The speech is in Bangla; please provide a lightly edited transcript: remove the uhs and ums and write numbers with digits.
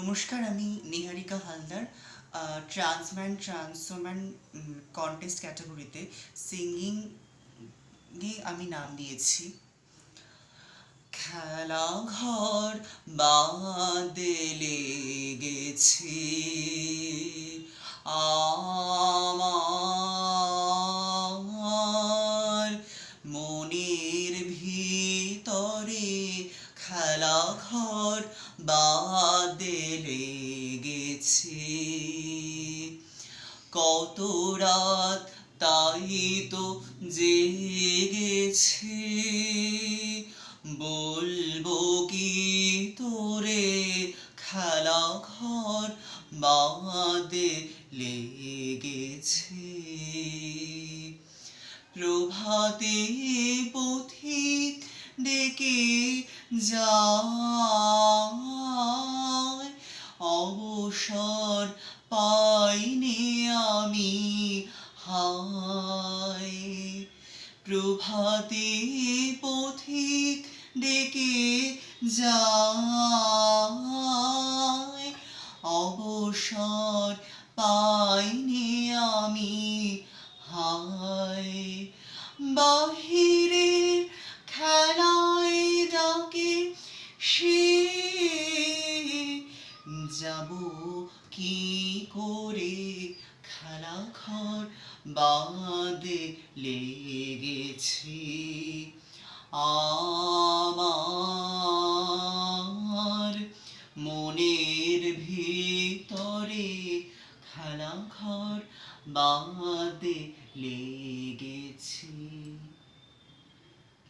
নমস্কার, আমি নিহারিকা হালদার। ট্রান্সম্যান কন্টেস্ট ক্যাটাগরিতে সিঙ্গিংয়ে আমি নাম দিয়েছি। খেলাঘর বাদে লেগেছে আমার মনের ভিতরে, খেলাঘর বাদে লেগেছে। কত রাত তাই তো জেগেছে, বলবো কি তোরে, খেলাঘর বাদে লেগেছে। প্রভাতে পথিক ডেকে যায়, অবসর পাইনি আমি, হায়। প্রভাতে পথিক ডেকে যায়, অবসর পাইনি আমি, হায়। বাহিরের খেলায় ডাকে সে, যাব কি করে, খেলাঘর বাদে লেগেছে।